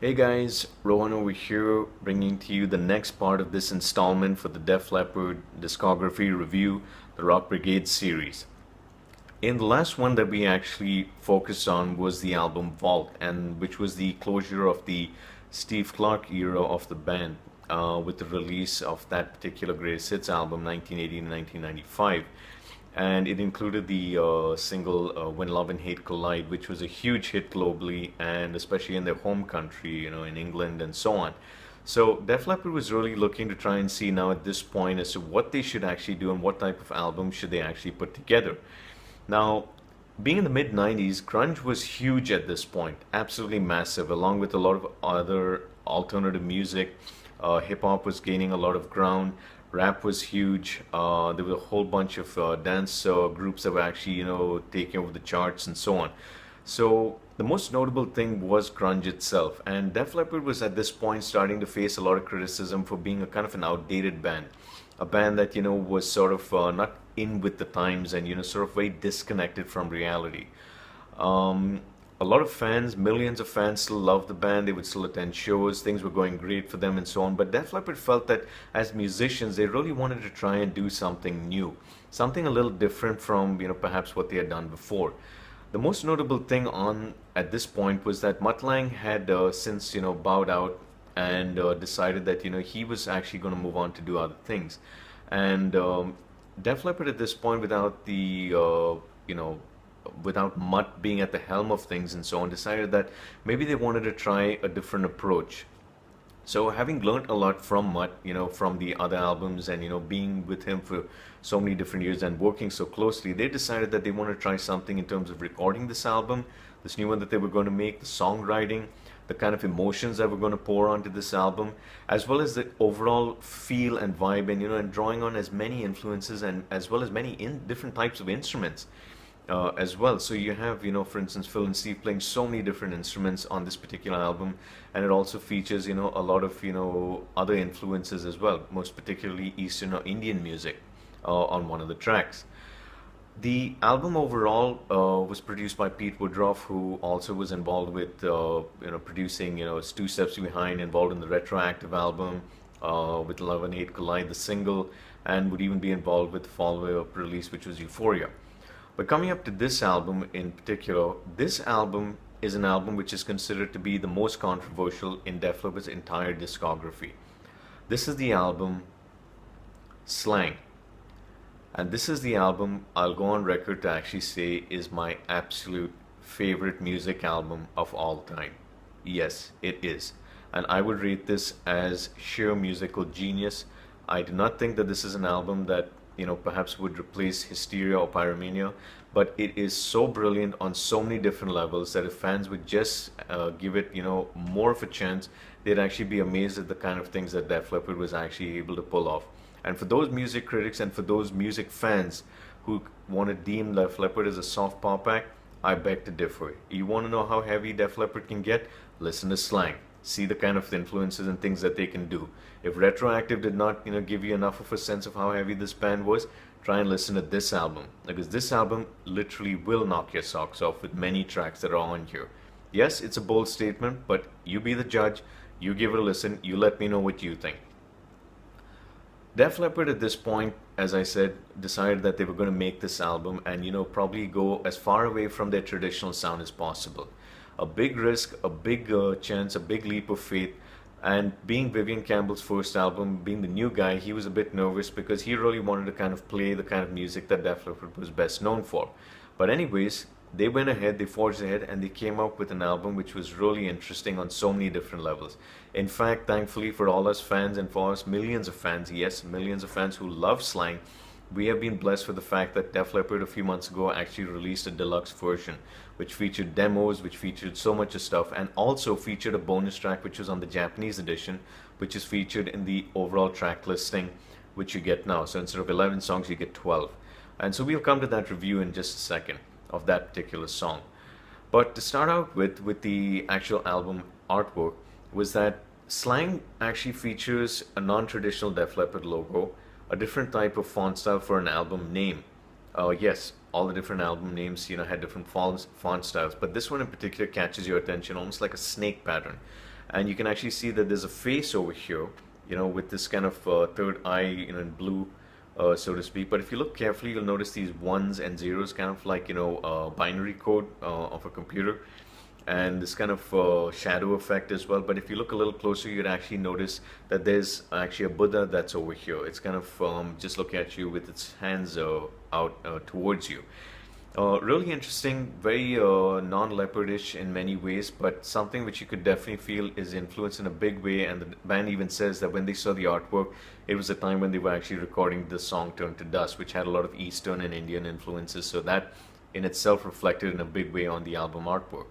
Hey guys, Rohan over here bringing to you the next part of this installment for the Def Leppard discography review, the Rock Brigade series. In the last one that we actually focused on was the album Vault, and which was the closure of the Steve Clark era of the band with the release of that particular Greatest Hits album 1980 and 1995. And it included the single When Love and Hate Collide, which was a huge hit globally and especially in their home country, in England and so on. So Def Leppard was really looking to try and see now at this point as to what they should actually do and what type of album should they actually put together. Now, being in the mid 90s, grunge was huge at this point, absolutely massive, along with a lot of other alternative music. Hip hop was gaining a lot of ground. Rap was huge. There was a whole bunch of dance groups that were actually, taking over the charts and so on. So the most notable thing was grunge itself, and Def Leppard was at this point starting to face a lot of criticism for being a kind of an outdated band, a band that was sort of not in with the times and sort of very disconnected from reality. A lot of fans, millions of fans still loved the band. They would still attend shows. Things were going great for them and so on. But Def Leppard felt that as musicians, they really wanted to try and do something new, something a little different from, perhaps what they had done before. The most notable thing on at this point was that Mutt Lange had since, bowed out and decided that, he was actually going to move on to do other things. And Def Leppard at this point, without the, without Mutt being at the helm of things and so on, decided that maybe they wanted to try a different approach. So having learned a lot from Mutt, from the other albums and, being with him for so many different years and working so closely, they decided that they want to try something in terms of recording this album, this new one that they were going to make, the songwriting, the kind of emotions that we're going to pour onto this album, as well as the overall feel and vibe and drawing on as many influences and as well as many different types of instruments as well. So you have, for instance, Phil and Steve playing so many different instruments on this particular album, and it also features, a lot of, other influences as well, most particularly Eastern or Indian music on one of the tracks. The album overall was produced by Pete Woodruff, who also was involved with, producing, Two Steps Behind, involved in the Retroactive album, with Love and Hate Collide, the single, and would even be involved with the follow-up release, which was Euphoria. But coming up to this album in particular, this album is an album which is considered to be the most controversial in Def Leppard's entire discography. This is the album Slang. And this is the album I'll go on record to actually say is my absolute favorite music album of all time. Yes, it is. And I would rate this as sheer musical genius. I do not think that this is an album that perhaps would replace Hysteria or Pyromania, but it is so brilliant on so many different levels that if fans would just give it, more of a chance, they'd actually be amazed at the kind of things that Def Leppard was actually able to pull off. And for those music critics and for those music fans who want to deem Def Leppard as a soft pop act, I beg to differ. You want to know how heavy Def Leppard can get? Listen to Slang. See the kind of influences and things that they can do. If Retroactive did not, give you enough of a sense of how heavy this band was, try and listen to this album, because this album literally will knock your socks off with many tracks that are on here. Yes, it's a bold statement, but you be the judge. You give it a listen. You let me know what you think. Def Leppard at this point, as I said, decided that they were going to make this album and, probably go as far away from their traditional sound as possible. A big risk, a big chance, a big leap of faith. And being Vivian Campbell's first album, being the new guy, he was a bit nervous because he really wanted to kind of play the kind of music that Def Leppard was best known for. But anyways, they went ahead, they forged ahead, and they came up with an album which was really interesting on so many different levels. In fact, thankfully for all us fans and for us millions of fans, yes, millions of fans who love Slang, we have been blessed with the fact that Def Leppard a few months ago actually released a deluxe version which featured demos, which featured so much of stuff, and also featured a bonus track which was on the Japanese edition, which is featured in the overall track listing which you get now. So instead of 11 songs, you get 12. And so we'll come to that review in just a second of that particular song. But to start out with the actual album artwork, was that Slang actually features a non-traditional Def Leppard logo, a different type of font style for an album name. Yes, all the different album names, had different font styles, but this one in particular catches your attention almost like a snake pattern. and you can actually see that there's a face over here, with this kind of third eye, in blue, so to speak. But if you look carefully, you'll notice these ones and zeros, kind of like, binary code of a computer, and this kind of shadow effect as well. But if you look a little closer, you'd actually notice that there's actually a Buddha that's over here. It's kind of just looking at you with its hands out towards you. Really interesting, very non-Leppardish in many ways, but something which you could definitely feel is influenced in a big way. And the band even says that when they saw the artwork, it was a time when they were actually recording the song Turn to Dust, which had a lot of Eastern and Indian influences. So that in itself reflected in a big way on the album artwork.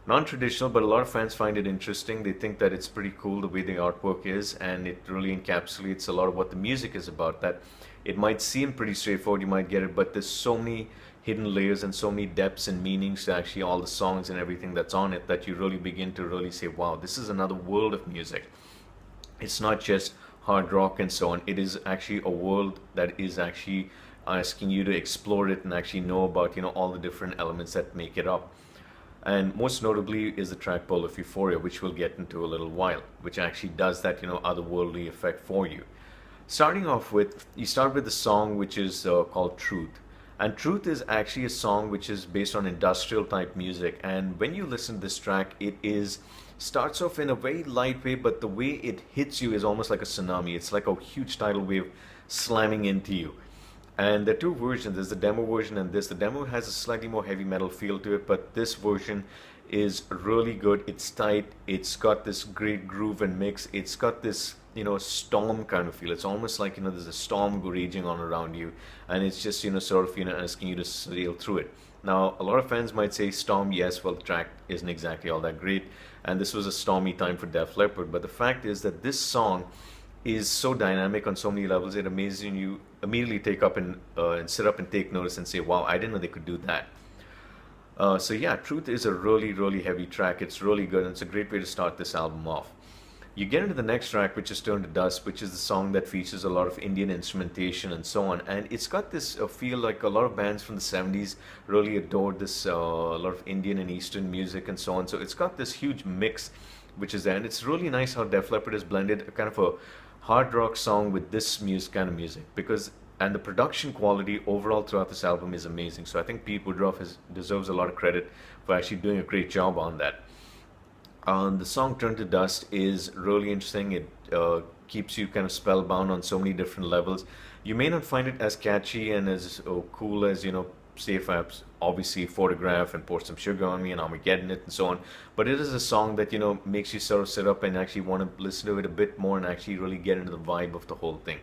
Non-traditional, but a lot of fans find it interesting. They think that it's pretty cool the way the artwork is, and it really encapsulates a lot of what the music is about. That it might seem pretty straightforward, you might get it, but there's so many hidden layers and so many depths and meanings to actually all the songs and everything that's on it, that you really begin to really say, wow, this is another world of music. It's not just hard rock and so on. It is actually a world that is actually asking you to explore it and actually know about, all the different elements that make it up. And most notably is the track Pull of Euphoria, which we'll get into a little while, which actually does that, otherworldly effect for you. Starting off with, you start with the song which is called Truth. And Truth is actually a song which is based on industrial type music. And when you listen to this track, starts off in a very light way, but the way it hits you is almost like a tsunami. It's like a huge tidal wave slamming into you. And there are two versions. There's the demo version and this. The demo has a slightly more heavy metal feel to it, but this version is really good. It's tight. It's got this great groove and mix. It's got this, storm kind of feel. It's almost like, there's a storm raging on around you, and it's just, sort of, asking you to sail through it. Now, a lot of fans might say storm, yes, well, the track isn't exactly all that great, and this was a stormy time for Def Leppard, but the fact is that this song is so dynamic on so many levels. It amazes you immediately take up and sit up and take notice and say, wow, I didn't know they could do that. So yeah, Truth is a really, really heavy track. It's really good, and it's a great way to start this album off. You get into the next track, which is Turn to Dust, which is the song that features a lot of Indian instrumentation and so on. And it's got this feel like a lot of bands from the 70s really adored this, a lot of Indian and Eastern music and so on. So it's got this huge mix, which is there. And it's really nice how Def Leppard has blended a kind of a hard rock song with this kind of music, and the production quality overall throughout this album is amazing. So I think Pete Woodruff deserves a lot of credit for actually doing a great job on that. The song Turn to Dust is really interesting. It keeps you kind of spellbound on so many different levels. You may not find it as catchy and as cool as, say if I obviously Photograph and Pour Some Sugar on Me and Armageddon It and so on, but it is a song that, makes you sort of sit up and actually want to listen to it a bit more and actually really get into the vibe of the whole thing.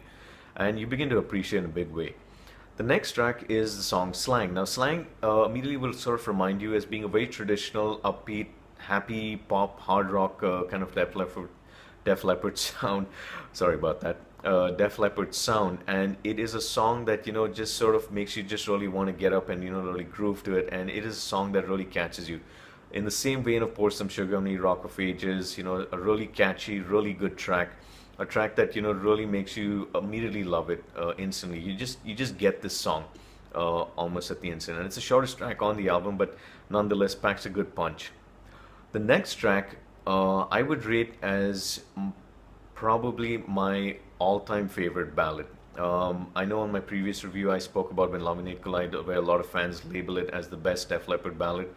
And you begin to appreciate it in a big way. The next track is the song Slang. Now Slang immediately will sort of remind you as being a very traditional, upbeat, happy pop, hard rock kind of Def Leppard sound. Sorry about that. Def Leppard sound, and it is a song that just sort of makes you just really want to get up and really groove to it, and it is a song that really catches you. In the same vein of Pour Some Sugar on Me, Rock of Ages, a really catchy, really good track. A track that really makes you immediately love it instantly. You just get this song almost at the instant, and it's the shortest track on the album, but nonetheless packs a good punch. The next track I would rate as probably my all-time favorite ballad. I know on my previous review I spoke about When Love and Hate Collide, where a lot of fans label it as the best Def Leppard ballad.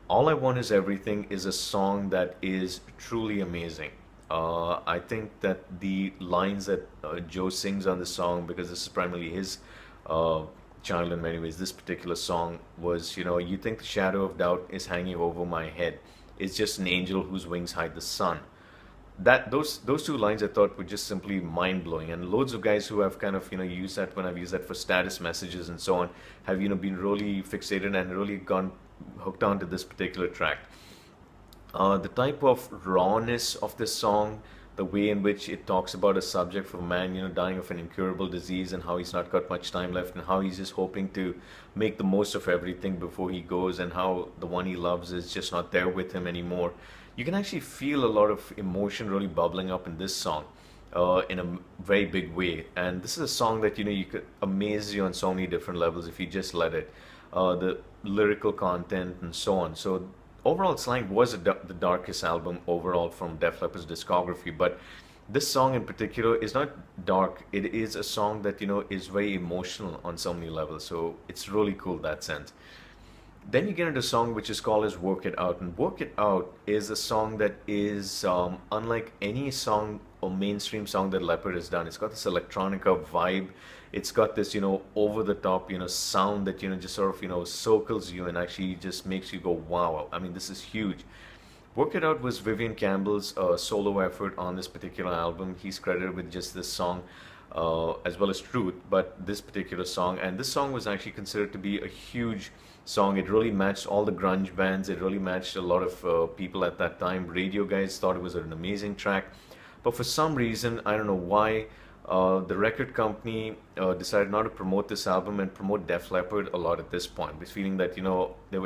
All I Want Is Everything is a song that is truly amazing. I think that the lines that Joe sings on the song, because this is primarily his child in many ways, this particular song was, you think the shadow of doubt is hanging over my head. It's just an angel whose wings hide the sun. Those two lines I thought were just simply mind-blowing, and loads of guys who have kind of used that when I've used that for status messages and so on have been really fixated and really gone hooked onto this particular track. The type of rawness of this song, the way in which it talks about a subject of a man, dying of an incurable disease, and how he's not got much time left, and how he's just hoping to make the most of everything before he goes, and how the one he loves is just not there with him anymore. You can actually feel a lot of emotion really bubbling up in this song in a very big way. And this is a song that, you could amaze you on so many different levels if you just let it. The lyrical content and so on. So overall, Slang was the darkest album overall from Def Leppard's discography, but this song in particular is not dark. It is a song that, is very emotional on so many levels. So it's really cool in that sense. Then you get into a song which is called as Work It Out. And Work It Out is a song that is unlike any song or mainstream song that Leopard has done. It's got this electronica vibe. It's got this, over the top, sound that, just sort of, circles you and actually just makes you go, wow. I mean, this is huge. Work It Out was Vivian Campbell's solo effort on this particular album. He's credited with just this song as well as Truth, but this particular song. And this song was actually considered to be a huge song. It really matched all the grunge bands. It really matched a lot of people at that time. Radio guys thought it was an amazing track. But for some reason, I don't know why, the record company decided not to promote this album and promote Def Leppard a lot at this point. Was feeling that,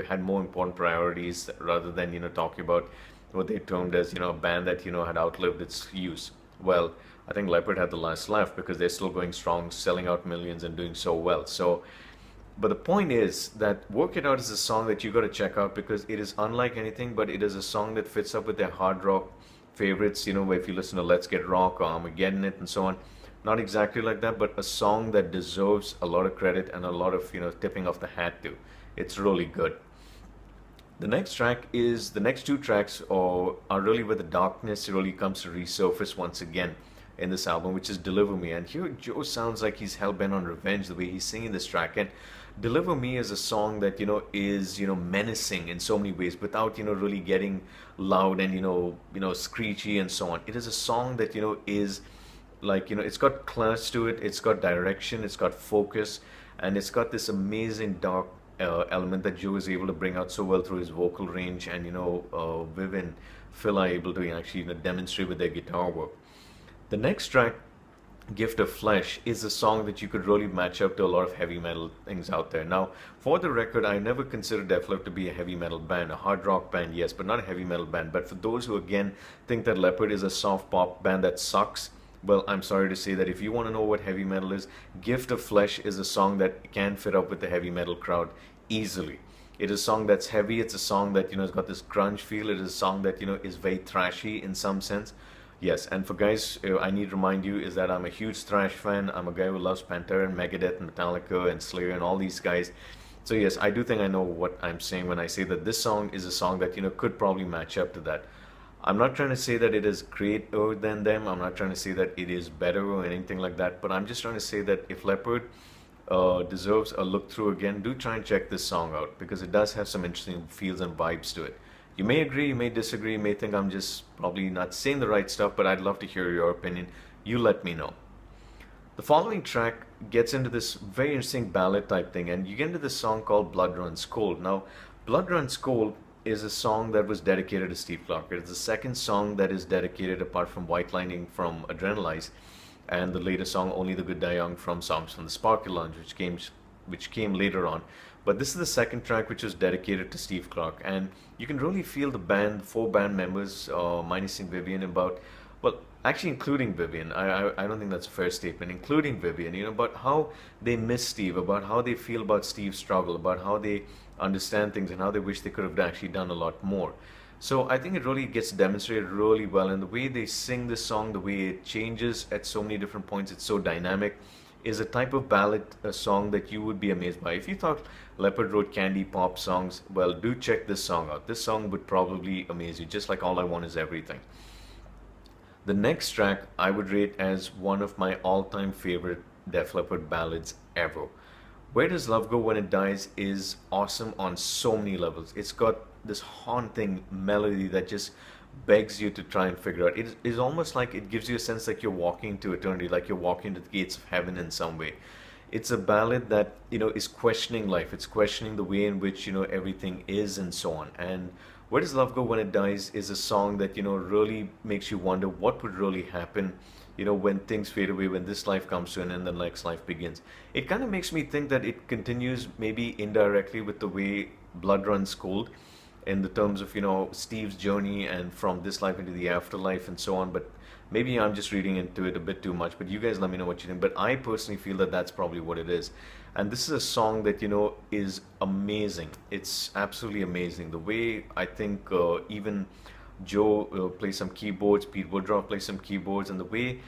had more important priorities rather than, talking about what they termed as, a band that, had outlived its use. Well, I think Leppard had the last laugh because they're still going strong, selling out millions and doing so well. So, but the point is that Work It Out is a song that you got to check out because it is unlike anything, but it is a song that fits up with their hard rock favorites, where if you listen to Let's Get Rock or Armageddon It and so on. Not exactly like that, but a song that deserves a lot of credit and a lot of, tipping off the hat to. It's really good. The next two tracks are really where the darkness really comes to resurface once again in this album, which is Deliver Me. And here Joe sounds like he's hell-bent on revenge the way he's singing this track. And Deliver Me is a song that, is, menacing in so many ways without, really getting loud and, screechy and so on. It is a song that, is like, it's got class to it, it's got direction, it's got focus, and it's got this amazing dark element that Joe is able to bring out so well through his vocal range, and Viv and Phil are able to actually demonstrate with their guitar work. The next track, Gift of Flesh, is a song that you could really match up to a lot of heavy metal things out there. Now, for the record, I never considered Def Leppard to be a heavy metal band. A hard rock band, yes, but not a heavy metal band. But for those who, again, think that Leppard is a soft pop band that sucks, well, I'm sorry to say that if you want to know what heavy metal is, Gift of Flesh is a song that can fit up with the heavy metal crowd easily. It is a song that's heavy. It's a song that, has got this grunge feel. It is a song that, is very thrashy in some sense. Yes, and for guys, I need to remind you is that I'm a huge thrash fan. I'm a guy who loves Pantera and Megadeth and Metallica and Slayer and all these guys. So yes, I do think I know what I'm saying when I say that this song is a song that, could probably match up to that. I'm not trying to say that it is greater than them. I'm not trying to say that it is better or anything like that. But I'm just trying to say that if Leppard deserves a look through again, do try and check this song out because it does have some interesting feels and vibes to it. You may agree, you may disagree, you may think I'm just probably not saying the right stuff, but I'd love to hear your opinion. You let me know. The following track gets into this very interesting ballad type thing, and you get into this song called Blood Runs Cold. Now, Blood Runs Cold is a song that was dedicated to Steve Clark. It's the second song that is dedicated apart from White Lightning from Adrenalize and the later song Only the Good Die Young from Songs from the Sparkle Lounge, which came later on. But this is the second track which was dedicated to Steve Clark, and you can really feel the band, 4 band members, minusing Vivian, actually including Vivian. I don't think that's a fair statement. Including Vivian, about how they miss Steve, about how they feel about Steve's struggle, about how they understand things, and how they wish they could have actually done a lot more. So I think it really gets demonstrated really well, and the way they sing this song, the way it changes at so many different points, it's so dynamic, is a type of ballad song that you would be amazed by. If you thought Leppard wrote candy pop songs, well, do check this song out. This song would probably amaze you, just like All I Want Is Everything. The next track I would rate as one of my all-time favorite Def Leppard ballads ever. Where Does Love Go When It Dies is awesome on so many levels. It's got this haunting melody that just begs you to try and figure out. It is almost like it gives you a sense like you're walking to eternity, like you're walking to the gates of heaven in some way. It's a ballad that, is questioning life. It's questioning the way in which, everything is and so on. And Where Does Love Go When It Dies is a song that, really makes you wonder what would really happen, when things fade away, when this life comes to an end and the next life begins. It kind of makes me think that it continues maybe indirectly with the way Blood Runs Cold, in the terms of, Steve's journey and from this life into the afterlife and so on. But maybe I'm just reading into it a bit too much, but you guys let me know what you think. But I personally feel that that's probably what it is. And this is a song that, is amazing. It's absolutely amazing. The way I think even Joe plays some keyboards, Pete Woodrow plays some keyboards, and the way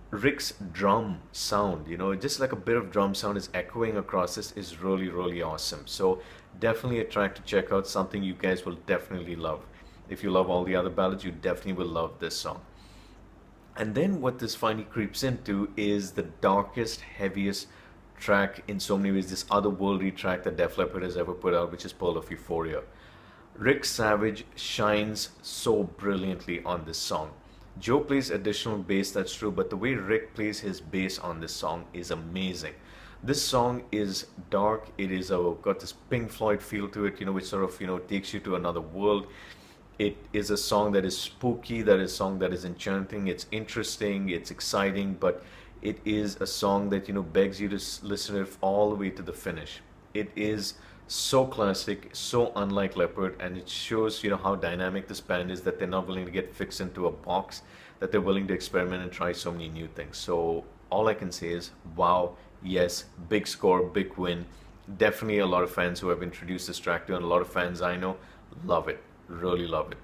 Rick's drum sound, just like a bit of drum sound is echoing across this is really, really awesome. So definitely a track to check out, something you guys will definitely love. If you love all the other ballads, you definitely will love this song. And then what this finally creeps into is the darkest, heaviest track in so many ways, this otherworldly track that Def Leppard has ever put out, which is Pearl of Euphoria. Rick Savage shines so brilliantly on this song. Joe plays additional bass, that's true, but the way Rick plays his bass on this song is amazing. This song is dark. It is got this Pink Floyd feel to it, which sort of, takes you to another world. It is a song that is spooky, that is a song that is enchanting, it's interesting, it's exciting, but it is a song that, begs you to listen to it all the way to the finish. It is so classic, so unlike Leppard, and it shows, how dynamic this band is, that they're not willing to get fixed into a box, that they're willing to experiment and try so many new things. So all I can say is, wow, yes, big score, big win. Definitely a lot of fans who have introduced this track to, and a lot of fans I know love it, really love it.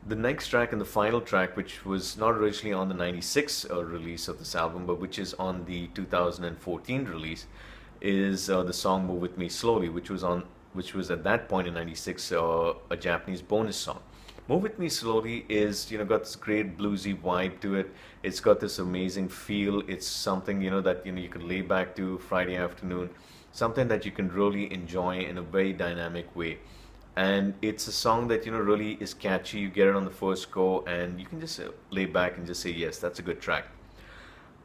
The next track and the final track, which was not originally on the 96 release of this album, but which is on the 2014 release, is the song Move With Me Slowly, which was at that point in 96 a Japanese bonus song. Move With Me Slowly is, got this great bluesy vibe to it. It's got this amazing feel. It's something, that, you can lay back to Friday afternoon, something that you can really enjoy in a very dynamic way. And it's a song that, really is catchy. You get it on the first go and you can just lay back and just say, yes, that's a good track.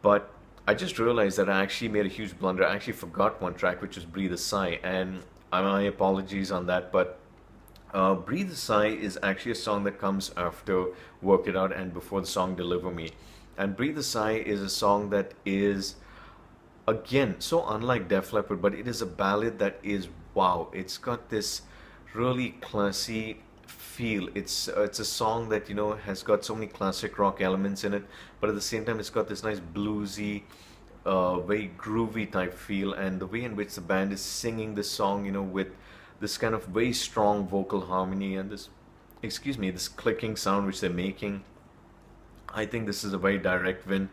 But I just realized that I actually made a huge blunder. I actually forgot one track, which was Breathe a Sigh. And my apologies on that, but Breathe a Sigh is actually a song that comes after Work It Out and before the song Deliver Me. And Breathe a Sigh is a song that is, again, so unlike Def Leppard, but it is a ballad that is, wow, it's got this really classy feel. It's a song that, has got so many classic rock elements in it, but at the same time it's got this nice bluesy, very groovy type feel, and the way in which the band is singing this song, with this kind of very strong vocal harmony and this clicking sound which they're making. I think this is a very direct win.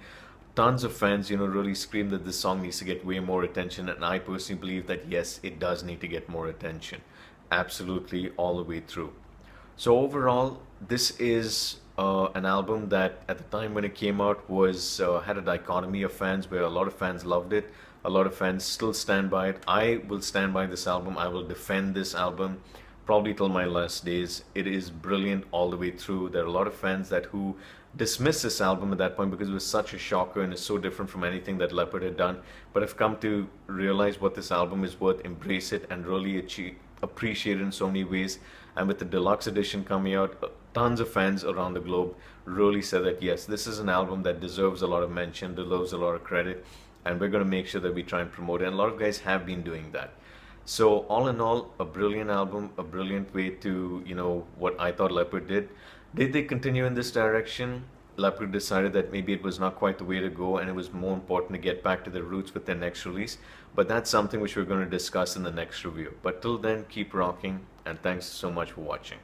Tons of fans, really scream that this song needs to get way more attention, and I personally believe that yes, it does need to get more attention. Absolutely, all the way through. So overall, this is an album that at the time when it came out was had a dichotomy of fans, where a lot of fans loved it, a lot of fans still stand by it. I will stand by this album. I will defend this album probably till my last days. It is brilliant all the way through. There are a lot of fans who dismissed this album at that point because it was such a shocker and it's so different from anything that Leppard had done. But I've come to realize what this album is worth, embrace it, and really appreciate it in so many ways. And with the deluxe edition coming out, tons of fans around the globe really said that yes, this is an album that deserves a lot of mention, deserves a lot of credit, and we're going to make sure that we try and promote it. And a lot of guys have been doing that. So all in all, a brilliant album, a brilliant way to, what I thought Leppard did. Did they continue in this direction? Leppard decided that maybe it was not quite the way to go, and it was more important to get back to their roots with their next release. But that's something which we're going to discuss in the next review. But till then, keep rocking, and thanks so much for watching.